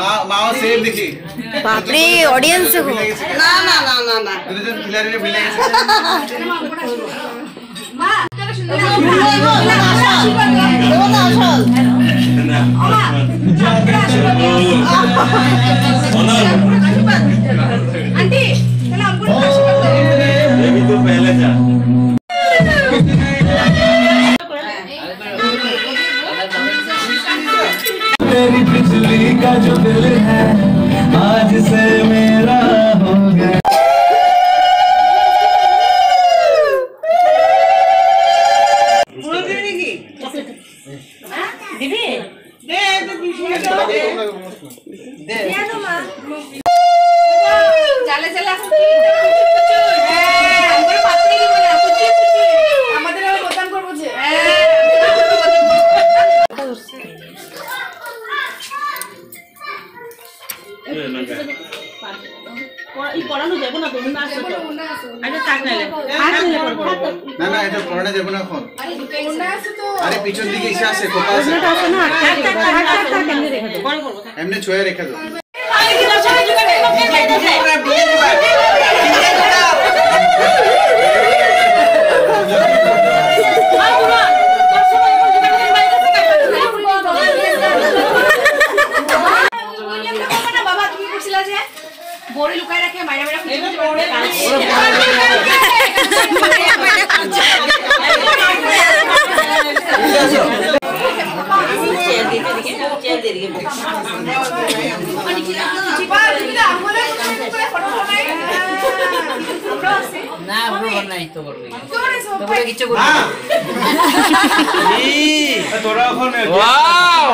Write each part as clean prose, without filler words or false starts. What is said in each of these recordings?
माओ same देखी बाप रे ऑडियंस को ना ना ना ना ना দুজন খিলাড়ি রে ভিলে গেছে মা কত সুন্দর आंटी चलो हमको आशीर्वाद दो ये भी तो पहले जा तेरी बिजली का जो दिल है आज से मेरा हो गया दीदी दे तो पीछे दे दो मां चले चले हमको पात्री की बोला कुछ আমাদের আর বোতাম করব যে এই পড়ানো যাব না তুমি না আসো আচ্ছা থাক নালে না না এটা পড়ানো যাব না এখন আরে কোনটা আছে তো আরে পিছন দিকে এসে আছে কোথা আছে ওটা আছে না থাক এমনি রেখে দাও এমনি ছয়ে রেখে দাও আরে কি দর্শক যোগাড় করতে চাইতেছে বাবা তুমি করছিলা যে বড়ি লুকায় রাখে মাইরা মাইরা খুঁজে না আমরা নাই তো করবে তোমরা কিছু করবে তোরা এখন ওয়াও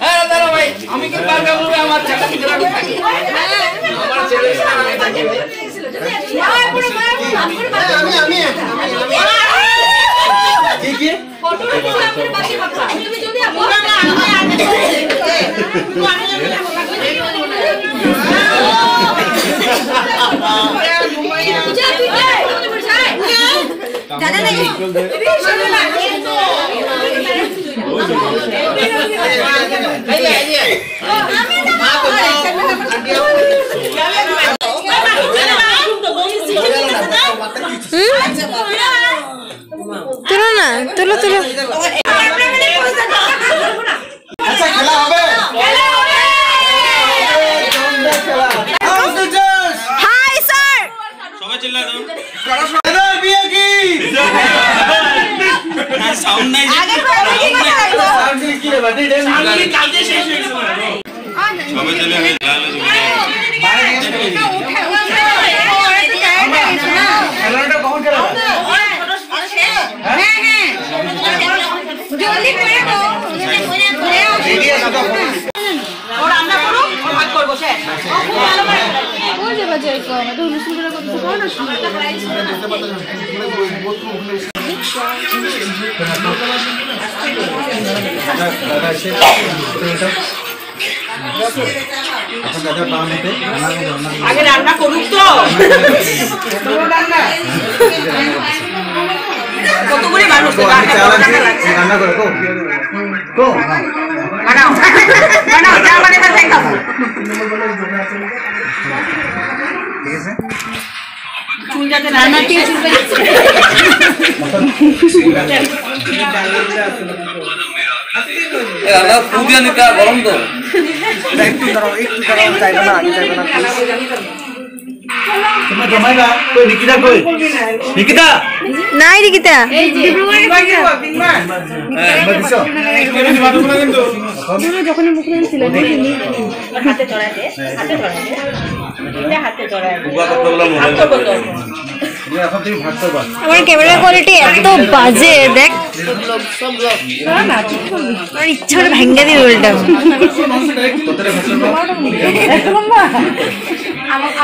আরে দাঁড়া ভাই আমি কি পারবো বলবে আমার ছেলে কি ধরে থাকে আমার ছেলে সামনে থাকে আমি কি কি ফটো আপনি বাকি বাবা তুমি যদি আপনি दादा नहीं तुलो ना तुलो तुलो আচ্ছা খেলা হবে हाय सर সবাই চিল্লা দাও খেলা বিয়ে কি না সাউন্ড নাই সাউন্ড কি রে বাটি ডেম সবাই চলে আমি লাল খেলাটা কখন খেলা জলদি করে দাও রেডি আছে তো ও রান্না করো ও ভাত করব শেষ ও যে বাজে কো আমি তো হুলুস করে করতে পারো না সময়টা হয়েছে এখন দাদা বানাতে আগে রান্না করুক তো তোর রান্না কত করে মানুষ রান্না করে কো কো বানাও বানাও যা মানে তাই খাবো ঠিক আছে চুল যাতে রান্না দিয়ে চুল আমরা পুদিয়া নিতে গরম তো একটু দাঁড়াও চাইবে না আগে চাইবে না তোমরা জমাইবা কই নিকিতা কই নিকিতা নাই রিকিতা যখনই মুখ ছিল হাতে ধরায় দে হাতে ধরায় বুবা করতে বলা মনে এখন তুমি ভাত করবা আমার ক্যামেরা কোয়ালিটি এত বাজে দেখ সব লোক আমার ইচ্ছা হলে ভেঙে দিই উল্টা কতটা ভাত করবা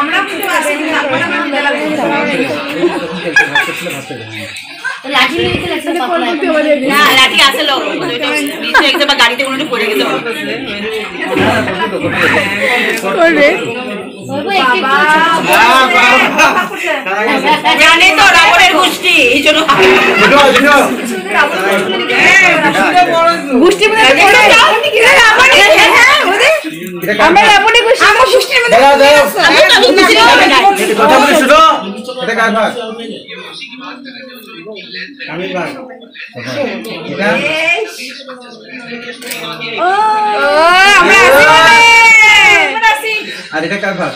আমরা খুব আসি আমরা লাঠি নিতে লাগছে না লাঠি আছে লোক ওইটা নিচে একদম গাড়িতে কোনো পড়ে গেছে করবে জানে তো রাবণের গোষ্ঠী এই জন্য গোষ্ঠী এটা কার ভাগ? দাঁড়াও, দাঁড়াও। কথা বলে শুনো। এটা কার ভাগ? আমির ভাগ। এটা আর এটা কার ভাগ?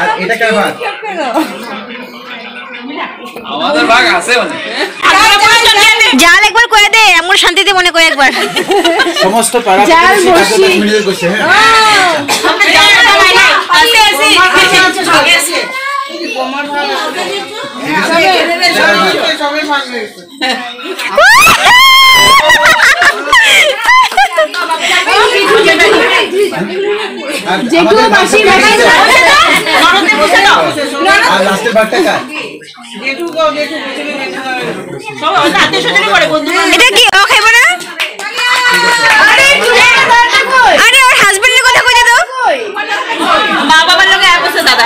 আর এটা কার ভাগ? আমাদের ভাগ আছে মানে জাল একবার কয়ে দে, আমার শান্তিতে মনে করে একবার। সমস্ত পাড়া মিলে করছে। হ্যাঁ আর লাস্টের ভাগটা কার? এটা কি ও খাইবো না? আরে ওর হাজবেন্ডের কথা কইতে দাও। মা বাবার লোকে এক বছর দাদা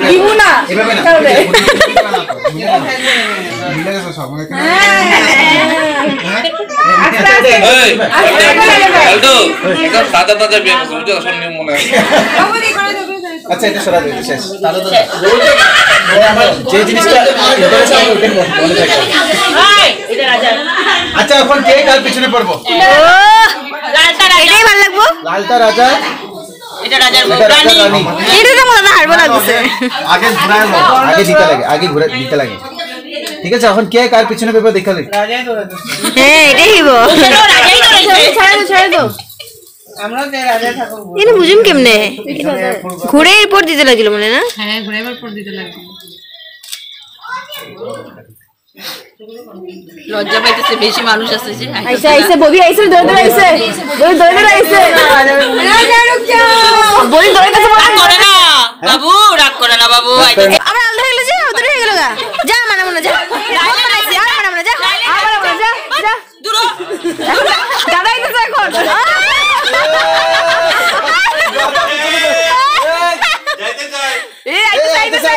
দিব না এভাবে না মিলে গেছে সব মনে করে। এই আলদো এটা দাদা দাদা বিয়ে করছে বুঝছো আসল নিয়ম মনে আছে আচ্ছা এটা সরা দিই শেষ তাহলে তো আমার যে জিনিসটা ইন্টারেস্ট আছে ওটা মনে থাকে। এটা রাজা আচ্ছা এখন কে কার পিছনে পড়বো? লালটা রাজা এটাই ভালো লাগবো। লালটা রাজা এটা রাজার এটা রাজা রানী। এটা তো মনে হারবো লাগছে। আগে ঘুরায় লো আগে দিতে লাগে আগে ঘুরে দিতে লাগে। ঠিক আছে এখন কে কার পিছনে পেপে দেখালে? হ্যাঁ এটাই হইব। রাজাই তো রয়েছে ছাড়ে দাও। আমরা যে রাজা থাকবো এটা বুঝুম কেমনে? ঘুরে এরপর দিতে লাগিল মনে না? হ্যাঁ ঘুরে এরপর দিতে লাগবে লজ্জা পাইতেছে বেশি মানুষ আছে যে আইসা আইসা ববি আইসা দৌড় আইসা ববি দৌড় আইসা ববি দৌড় কাছে রাগ করে না বাবু রাগ করে না বাবু আমরা আলাদা হয়ে গেল যে ওদের হয়ে গেল গা যা মানে মনে যা আর মানে মনে যা আর মানে মনে যা যা দূর দাদা আইতেছে এখন যাইতে যাই এই আইতেছে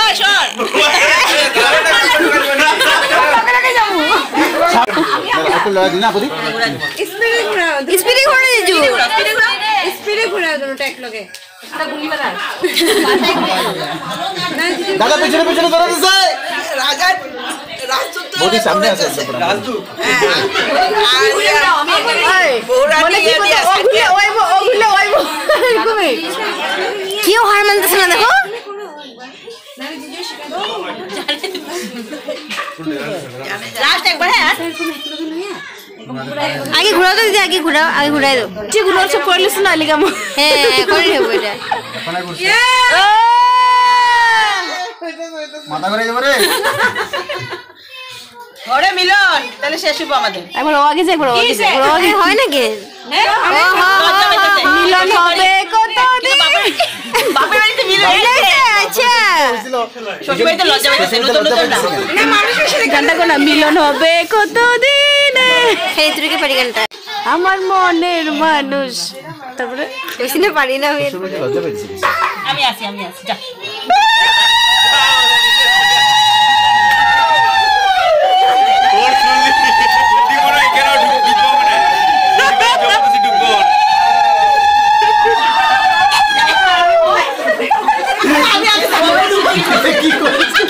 ওই শোন একটু লড়া দিনা আপনি স্পিডে ঘোরা দিজু স্পিডে ঘোরা দোনো ট্যাক লগে এটা গুলি মারা দাদা পিছনে পিছনে ধরে দিছে রাজা বডি সামনে আছে রাজদু কেউ হার মানতেছে না দেখো লাস্ট একবার হ্যাঁ আগে ঘোরাও তো দিদি আগে ঘুরাই দাও যেগুলো সব করে লিস না লিগাম হ্যাঁ করে নেবো এটা মাথা ঘুরে যাবে রে ওরে মিলন তাহলে শেষ হইব আমাদের একবার ও আগে যাই একবার ও আগে যাই ও আগে হয় নাকি মিলন হবে কতদিন বাপের বাড়িতে মিলন আচ্ছা শ্বশুর বাড়িতে লজ্জা পাইতেছে নতুন নতুন না মানুষের সাথে গানটা কোনা মিলন হবে কতদিন এই তুই পারি গানটা আমার মনের মানুষ তারপরে বেশি না পারি না আমি লজ্জা পেয়েছি আমি আসি যা তোর শুনলি দিব না কেন ঢুকবো মানে জবরদস্তি ঢুকবো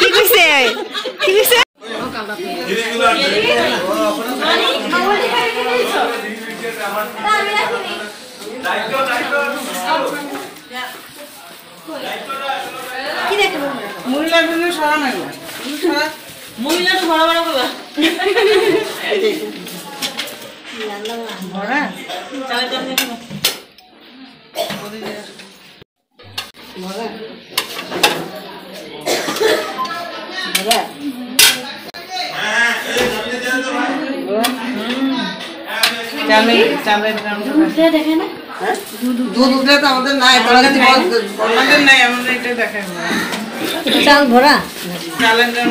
কি কইছে জিনিসগুলো মহিলাটা বড় বড় করবা বড় চাল চাল দেখো দুধ উঠলে তো আমাদের নাই আমাদের নাই আমাদের এটা দেখাই চাল ভরা চালের দাম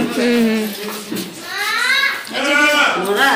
ভরা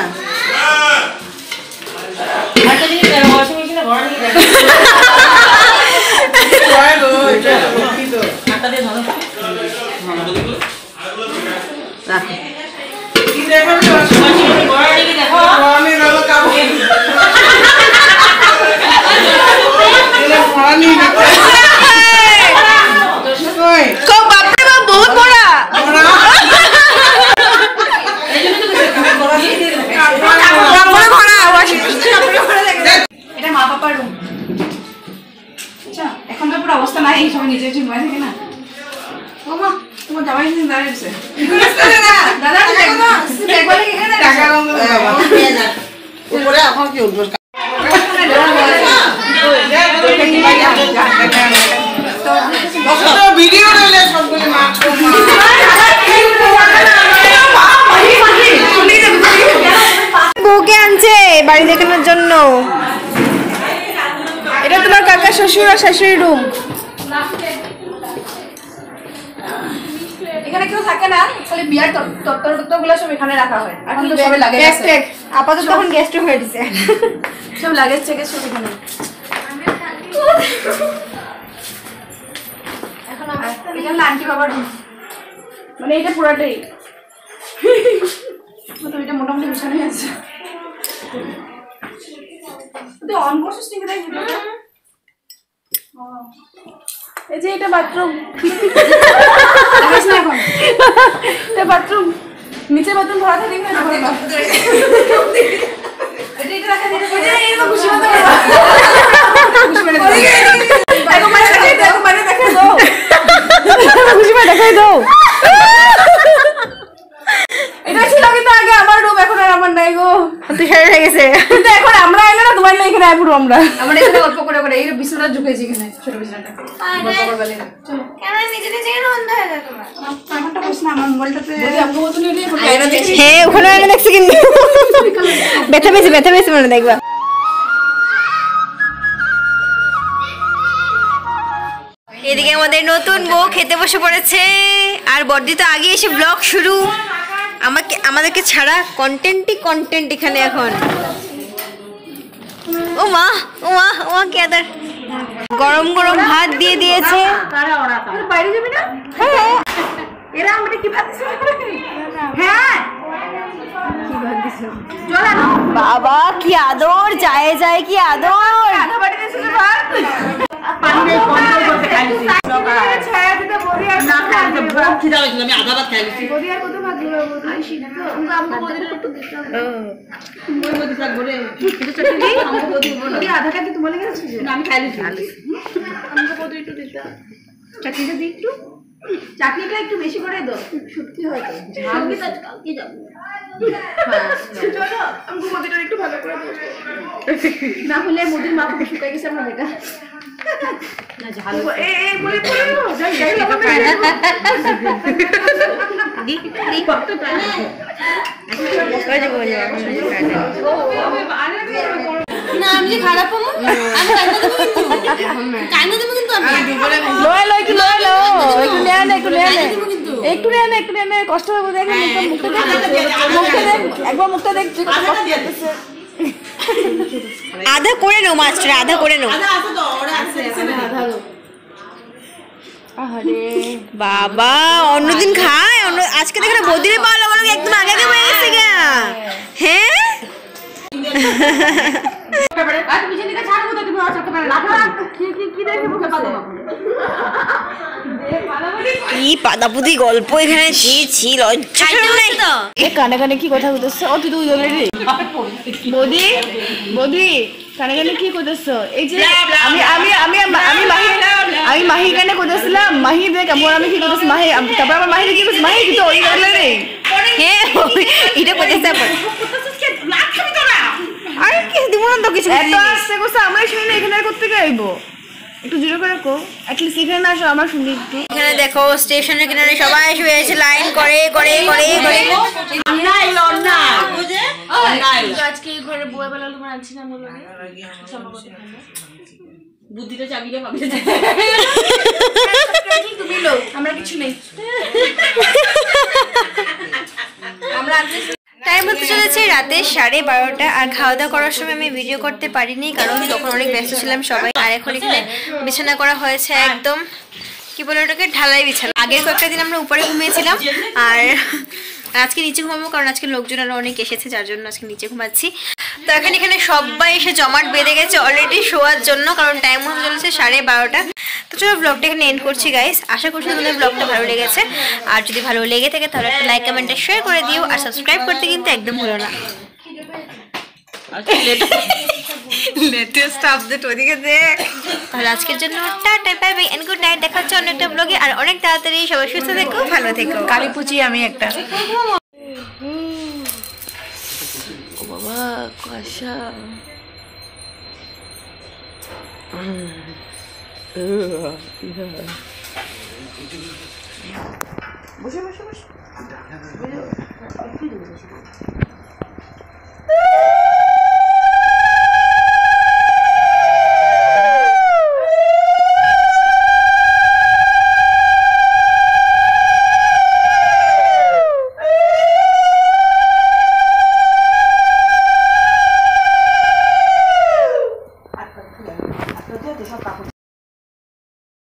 বউকে আনছে বাড়ি দেখানোর জন্য। এটা তোমার কাকা শ্বশুর আর শাশুড়ির রুম। এখানে কেউ থাকে না, খালি বিয়ার তত্ত্বগুলো সব এখানে রাখা হয়। এখন তো সবে লাগে আপাতত তখন গেস্ট হয়ে দিছে, সব লাগেজ চেকে সব এখানে। এখন এখানে আন্টি বাবার রুম, মানে এটা পুরাটাই তো এটা মোটামুটি বিছানাই আছে। তুই অন করছিস নাকি দেখ ভিডিওটা? এই যে এটা বাথরুম, দেখিস না এখন এটা বাথরুম, নিচে বাথরুম ভরা থাকে না, এটা রাখা দিতে পারে। এই তো খুশি মতো খুশি মানে দেখো মানে দেখাই দাও, খুশি মানে দেখাই দাও। এটা ছিল কিন্তু আগে আমার রুম, এখন আর আমার নাই গো, তুই সারা হয়ে গেছে। কিন্তু এখন আমরা এলে না তোমার না এখানে আইপুরো আমরা এখানে গল্প করে করে এই বিছানা ঝুঁকেছি এখানে, ছোট বিছানাটা গল্প করবে। চলো ক্যামেরা নিজে নিজে কেন বন্ধ হয়ে গেল তোমার? আমারটা বস না, আমার মোবাইলটাতে আমগো মত নিয়ে নিয়ে ক্যামেরা দেখছি। হ্যাঁ ওখানে আমি দেখছি কিন্তু ব্যথা পেয়েছে মনে দেখবা। এদিকে আমাদের নতুন বউ খেতে বসে পড়েছে, আর বড়দি তো আগে এসে ব্লগ শুরু। আমাদেরকে ছাড়া কন্টেন্ট এখানে এখন। ও মা কি আদর, গরম গরম ভাত দিয়ে দিয়েছে। বাইরে যাবি না? হ্যাঁ এরা আমরা কি ভাত দিছে? হ্যাঁ কি ভাত দিছে? চল না বাবা কি আদর, যায় কি আদর। আধা বাটি দিছে ভাত, পানি নেই কন্ট্রোল করতে খাইছি। ছায়া দিতে বড়ি আর না খাইতে বহুত খিদা হইছিল, আমি আধা ভাত খাইছি। বড়ি আর কত ভাত দিলো আইছি না তো উনকা আমগো বড়ি কত দিছো? মই বড়ি শাক বড়ি কিছু চটনি আমগো বড়ি বড় বড়ি আধা কাটি তুমি লাগে না, আমি খাইছি। আমগো বড়ি একটু দিতা, চটনিটা দি একটু, চাটনিটা একটু বেশি করে দাও, শুটকি হয় তো ঝাল কি তো কালকে যাব। চলো আমগো বড়িটা একটু ভালো করে দাও, না হলে মুদির মা খুব শুকাই গেছে আমার বেটা। না ঝাল এই বলে যাই লাগা দি কত প্রাণ ওই যে বলে না আমি যে খারাপ হবো, আমি কাইনা দেব কিন্তু আমি লয় একটু নে কষ্ট হবে দেখে একবার মুখটা দেখ। আধা করে নাও মাস্টার, আধা করে নাও। বাবা অন্যদিন খায়, আজকে দেখে না বদিরে পাওয়া বলো একদম আগে হয়ে গেছে গা। হ্যাঁ কি পাদাপুদি গল্প এখানে, ছি লজ্জা নাই। কানে কানে কি কথা বলতেছ? ও তুই দুই জনের রে বদি কানে কানে কি করতেছ? এই যে আমি মাহি কানে করতেছিলাম, মাহি দেখ আমি কি করতেছি, মাহি তারপর আমার মাহি কি করতেছি, মাহি কিন্তু ওই গেল রে। হ্যাঁ এটা করতেছে আর কি দিব না তো কিছু। এত আসছে কোসা আমরা শুনি না, এখানে করতে গাইবো একটু জোরে করে কো, অ্যাটলিস্ট এখানে না আসো আমার শুনি একটু। এখানে দেখো স্টেশনের কিনারে সবাই শুয়ে আছে লাইন করে আজকে এই ঘরে বউয়ে বেলা তোমার আনছি না বলো বুদ্ধিটা চাবিয়ে পাবে তুমি লোক, আমরা কিছু নেই। আমরা টাইম হতে চলেছে রাতে 12:30 আর খাওয়া দাওয়া করার সময় আমি ভিডিও করতে পারিনি কারণ তখন অনেক ব্যস্ত ছিলাম সবাই। আর এখন এখানে বিছানা করা হয়েছে একদম কি বলে ওটাকে ঢালাই বিছানা। আগের কয়েকটা দিন আমরা উপরে ঘুমিয়েছিলাম আর আজকে নিচে ঘুমাবো কারণ আজকে লোকজন আরো অনেক এসেছে যার জন্য আজকে নিচে ঘুমাচ্ছি। তো এখন এখানে সবাই এসে জমাট বেঁধে গেছে অলরেডি শোয়ার জন্য কারণ টাইম হতে চলেছে 12:30। তো চলো ব্লগটা এখানে এন্ড করছি গাইস। আশা করছি তোমাদের ব্লগটা ভালো লেগেছে আর যদি ভালো লেগে থাকে তাহলে একটা লাইক কমেন্ট শেয়ার করে দিও আর সাবস্ক্রাইব করতে কিন্তু একদম ভুলো না। লেটেস্ট আপডেট ওদিকে দেখ। তাহলে আজকের জন্য tata bye bye and good night. দেখা হচ্ছে অন্য একটা ব্লগে আর অনেক তাড়াতাড়ি। সবাই সুস্থ থেকো ভালো থেকো। কালি পুচি আমি একটা ও বাবা কুয়াশা। বসে বসে বসে সব কাপড়